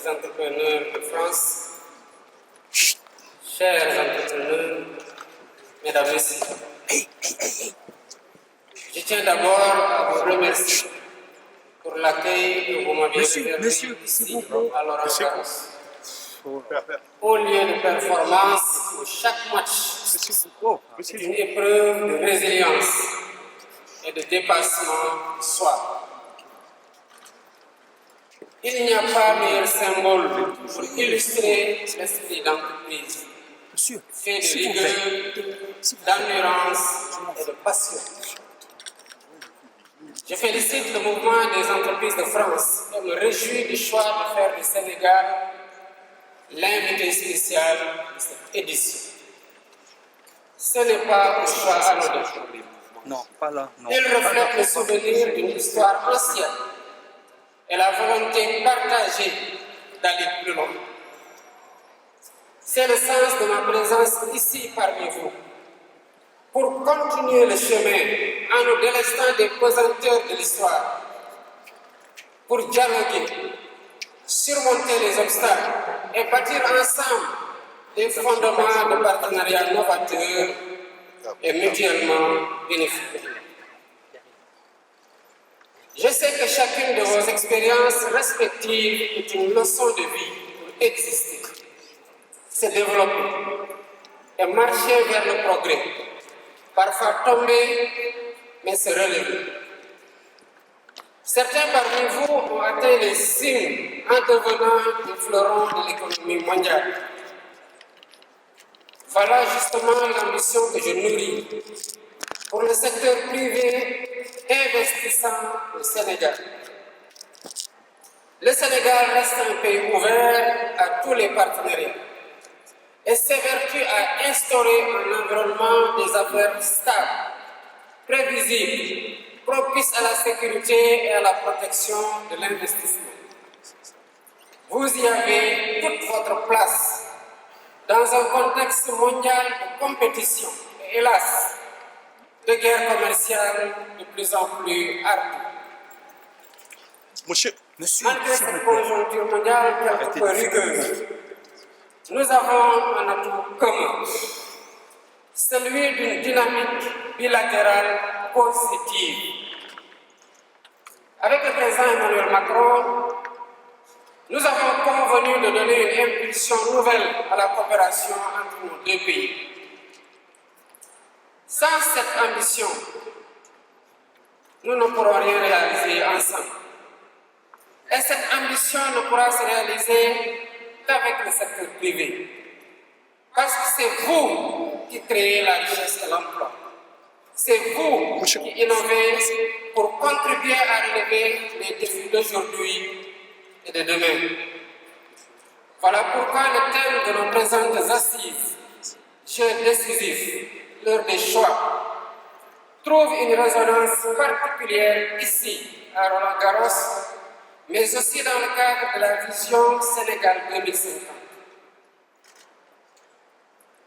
entrepreneurs de France, chers entrepreneurs, mesdames et messieurs, je tiens d'abord à vous remercier pour l'accueil que vous m'avez réservé ici à Laurent-Garros, au lieu de performance où chaque match est une épreuve de résilience et de dépassement de soi. Il n'y a pas meilleur symbole pour illustrer l'esprit d'entreprise, fait de rigueur, d'endurance et de passion. Je félicite le mouvement des entreprises de France et me réjouis du choix de faire du Sénégal l'invité spécial de cette édition. Ce n'est pas un choix anodin. Non, pas là. Non. Il reflète le souvenir d'une histoire ancienne et la volonté partagée d'aller plus loin. C'est le sens de ma présence ici parmi vous, pour continuer le chemin en nous délestant des pesanteurs de l'histoire, pour dialoguer, surmonter les obstacles et bâtir ensemble des fondements de partenariat novateurs et mutuellement bénéfiques. Je sais que chacune de vos expériences respectives est une leçon de vie pour exister, se développer et marcher vers le progrès, parfois tomber, mais se relever. Certains parmi vous ont atteint les cimes en devenant des fleurons de l'économie mondiale. Voilà justement l'ambition que je nourris pour le secteur privé investissant au Sénégal. Le Sénégal reste un pays ouvert à tous les partenariats et s'évertue à instaurer un environnement des affaires stable, prévisible, propice à la sécurité et à la protection de l'investissement. Vous y avez toute votre place dans un contexte mondial de compétition et, hélas, de guerre commerciale de plus en plus ardue. Monsieur, Malgré cette conjoncture mondiale quelque peu rigueuse, nous avons un atout commun, celui d'une dynamique bilatérale positive. Avec le président Emmanuel Macron, nous avons convenu de donner une impulsion nouvelle à la coopération entre nos deux pays. Sans cette ambition, nous ne pourrons rien réaliser ensemble. Et cette ambition ne pourra se réaliser qu'avec le secteur privé. Parce que c'est vous qui créez la richesse et l'emploi. C'est vous qui innovez pour contribuer à relever les défis d'aujourd'hui et de demain. Voilà pourquoi le thème de nos présentes assises, jeu décisif, l'heure des choix, trouve une résonance particulière ici, à Roland-Garros, mais aussi dans le cadre de la vision Sénégal 2050.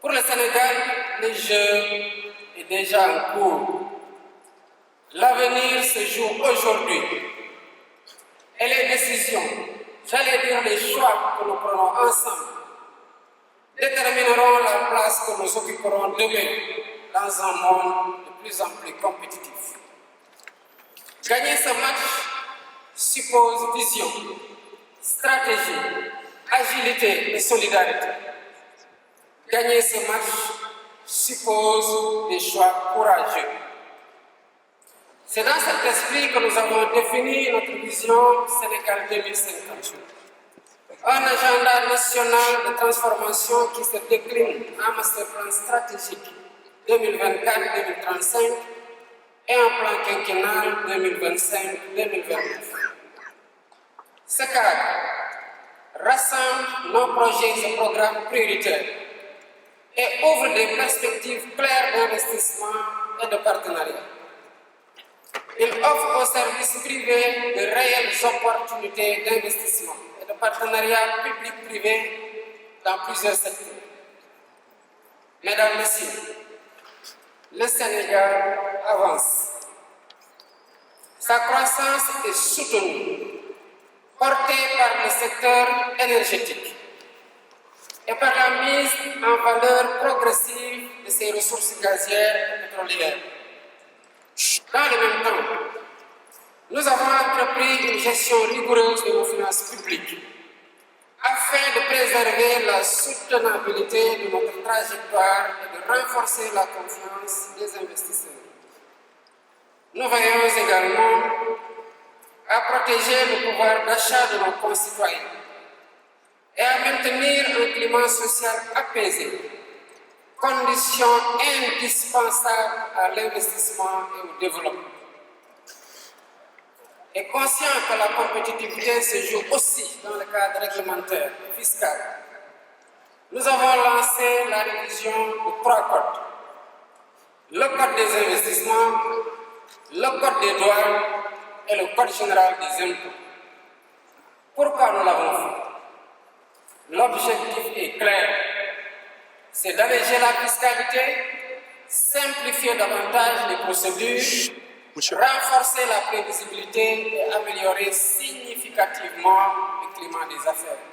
Pour le Sénégal, le jeu est déjà en cours. L'avenir se joue aujourd'hui. Et les décisions, j'allais dire les choix que nous prenons ensemble, détermineront la place que nous occuperons demain dans un monde de plus en plus compétitif. Gagner ce match suppose vision, stratégie, agilité et solidarité. Gagner ce match suppose des choix courageux. C'est dans cet esprit que nous avons défini notre vision Sénégal 2050. Un agenda national de transformation qui se décline en master plan stratégique 2024-2035 et un plan quinquennal 2025-2029. Ce cadre rassemble nos projets et programmes prioritaires et ouvre des perspectives claires d'investissement et de partenariat. Il offre aux services privés de réelles opportunités d'investissement et de partenariat public-privé dans plusieurs secteurs. Mesdames, Messieurs, le Sénégal avance. Sa croissance est soutenue. portée par le secteur énergétique et par la mise en valeur progressive de ces ressources gazières et pétrolières. Dans le même temps, nous avons entrepris une gestion rigoureuse de nos finances publiques afin de préserver la soutenabilité de notre trajectoire et de renforcer la confiance des investisseurs. Nous veillons également à protéger le pouvoir d'achat de nos concitoyens et à maintenir un climat social apaisé, condition indispensable à l'investissement et au développement. Et conscient que la compétitivité se joue aussi dans le cadre réglementaire et fiscal, nous avons lancé la révision de 3 codes. Le code des investissements, le code des douanes et le code général des impôts. Pourquoi nous l'avons fait? L'objectif est clair, c'est d'alléger la fiscalité, simplifier davantage les procédures, renforcer la prévisibilité et améliorer significativement le climat des affaires.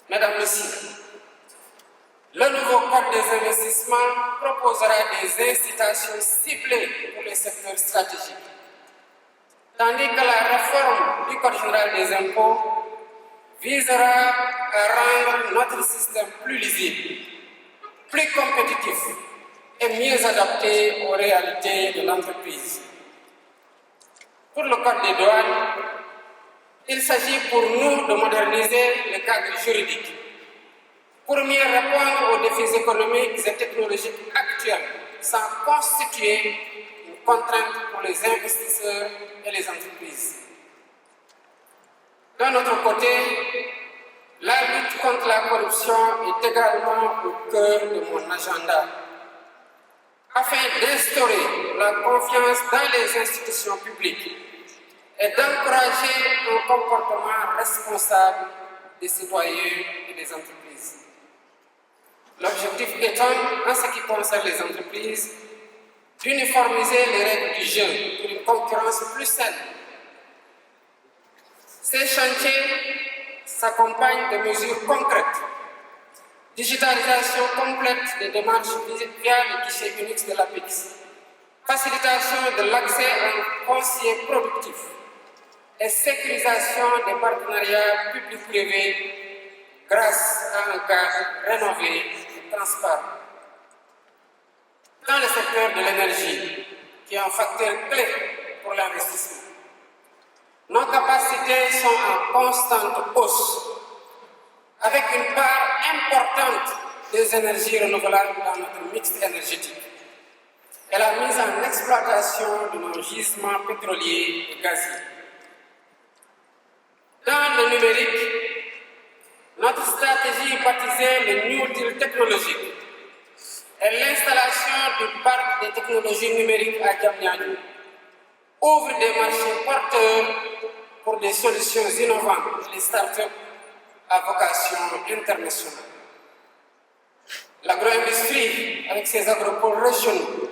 Mesdames, Messieurs, le nouveau Code des investissements proposera des incitations ciblées pour les secteurs stratégiques, tandis que la réforme du Code général des impôts visera à rendre notre système plus lisible, plus compétitif et mieux adapté aux réalités de l'entreprise. Pour le Code des douanes, il s'agit pour nous de moderniser le cadre juridique pour mieux répondre aux défis économiques et technologiques actuels sans constituer une contrainte pour les investisseurs et les entreprises. D'un autre côté, la lutte contre la corruption est également au cœur de mon agenda, afin d'instaurer la confiance dans les institutions publiques et d'encourager un comportement responsable des citoyens et des entreprises. L'objectif étant, en ce qui concerne les entreprises, d'uniformiser les règles du jeu pour une concurrence plus saine. Ces chantiers s'accompagnent de mesures concrètes. Digitalisation complète des démarches via le guichet unique de l'APEX, facilitation de l'accès à un foncier productif et sécurisation des partenariats publics-privés grâce à un cadre rénové et transparent. Dans le secteur de l'énergie, qui est un facteur clé pour l'investissement, nos capacités sont en constante hausse, avec une part importante des énergies renouvelables dans notre mix énergétique et la mise en exploitation de nos gisements pétroliers et gaziers. Dans le numérique, notre stratégie baptisée le New Deal technologique et l'installation du parc des technologies numériques à Diamniadio ouvre des marchés porteurs pour des solutions innovantes et les startups à vocation internationale. L'agro-industrie, avec ses agropôles régionaux,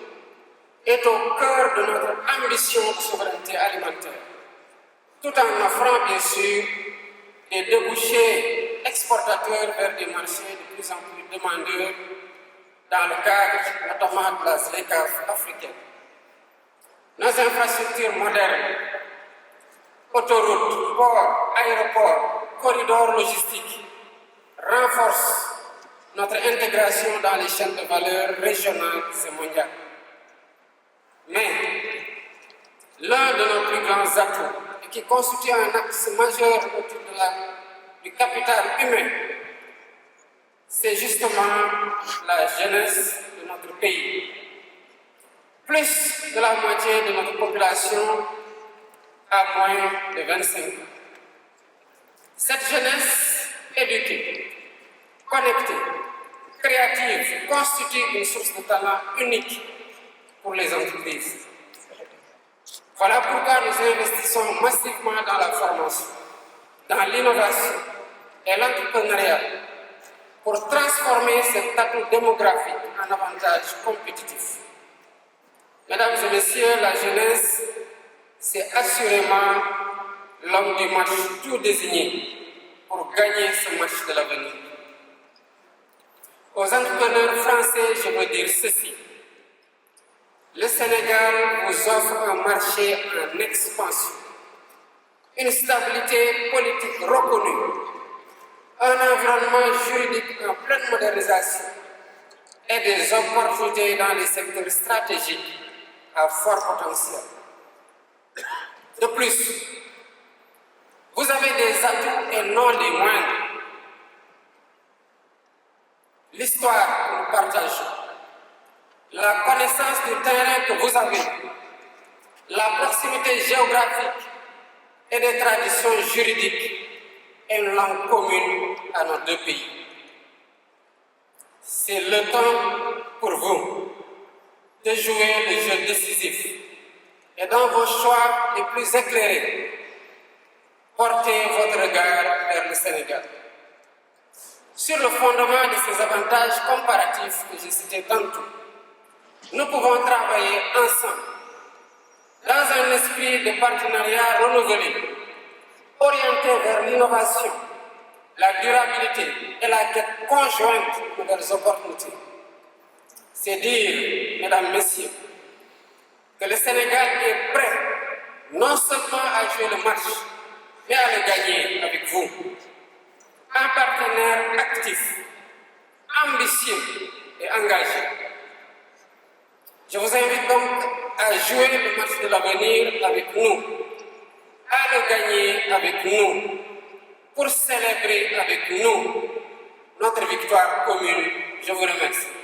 est au cœur de notre ambition de souveraineté alimentaire, tout en offrant bien sûr des débouchés exportateurs vers des marchés de plus en plus demandeurs dans le cadre notamment de la ZLECAf africaine. Nos infrastructures modernes, autoroutes, ports, aéroports, corridors logistiques renforcent notre intégration dans les chaînes de valeur régionales et mondiales. Mais l'un de nos plus grands atouts, et qui constitue un axe majeur autour du capital humain, c'est justement la jeunesse de notre pays. Plus de la moitié de notre population a moins de 25 ans. Cette jeunesse éduquée, connectée, créative, constitue une source de talent unique pour les entreprises. Voilà pourquoi nous investissons massivement dans la formation, dans l'innovation et l'entrepreneuriat pour transformer cet atout démographique en avantage compétitif. Mesdames et messieurs, la jeunesse, c'est assurément l'homme du match tout désigné pour gagner ce match de l'avenir. Aux entrepreneurs français, je veux dire ceci. Le Sénégal vous offre un marché en expansion, une stabilité politique reconnue, un environnement juridique en pleine modernisation et des opportunités dans les secteurs stratégiques à fort potentiel. De plus, vous avez des atouts et non les moindres. L'histoire que nous partageons, la connaissance du terrain que vous avez, la proximité géographique et des traditions juridiques et une langue commune à nos deux pays. C'est le temps pour vous de jouer le jeu décisif et dans vos choix les plus éclairés, portez votre regard vers le Sénégal. Sur le fondement de ces avantages comparatifs que j'ai cités tantôt, nous pouvons travailler ensemble dans un esprit de partenariat renouvelé, orienté vers l'innovation, la durabilité et la quête conjointe de nouvelles opportunités. C'est dire, mesdames, messieurs, que le Sénégal est prêt non seulement à jouer le match, mais à le gagner avec vous. Un partenaire actif, ambitieux et engagé. Je vous invite donc à jouer le match de l'avenir avec nous, à le gagner avec nous, pour célébrer avec nous notre victoire commune. Je vous remercie.